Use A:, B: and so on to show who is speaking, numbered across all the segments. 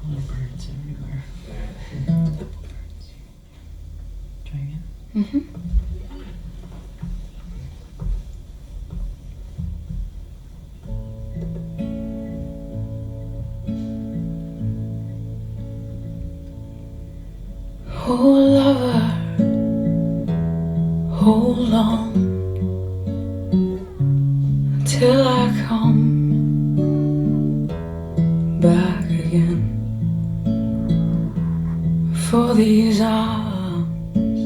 A: Little birds everywhere. Try again.
B: Oh lover, hold on till I come back again. For these arms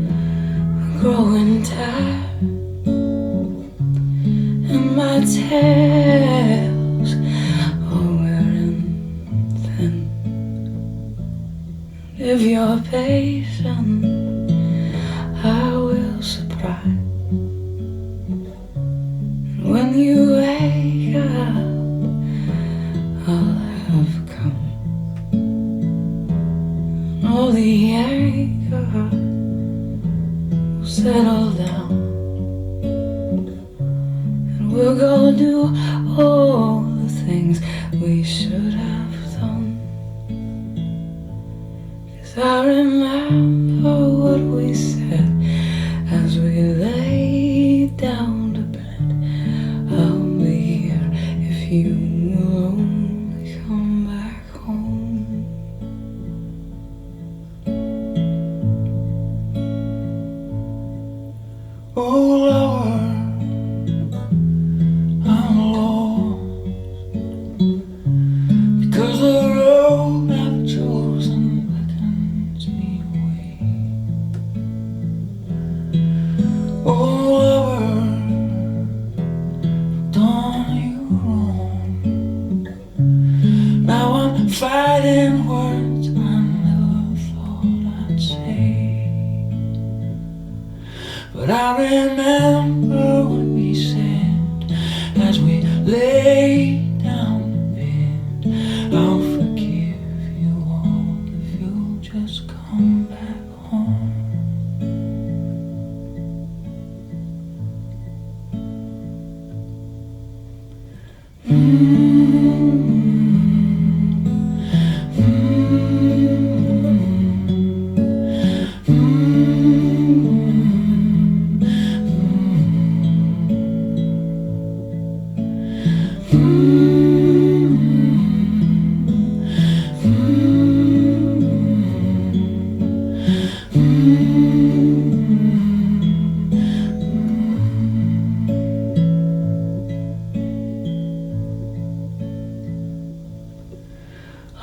B: are growing tired, and my tails are wearing thin. If you're patient, I will surprise. When you wake up, I'll have come. All the anger will settle down, and we'll go do all the things we should have done. 'Cause I remember what we said as we laid down to bed. I'll be here if you will only come back home. Oh Lord, I'm lost because the road I've chosen beckons me away. Oh Lord, I've done you wrong. Now I'm fighting words I never thought I'd say. But I remember what we said as we lay down in bed. I'll forgive you all if you'll just come back home.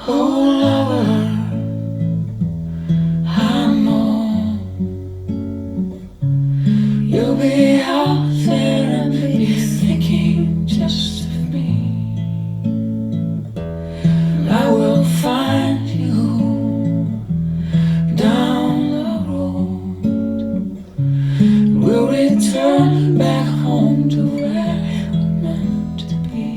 B: Oh lover, I know you'll be out there and be thinking just of me. I will find you down the road. We'll return back home to where we're meant to be.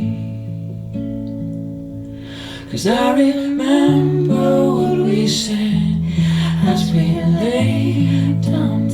B: 'Cause I remember what we said as we lay down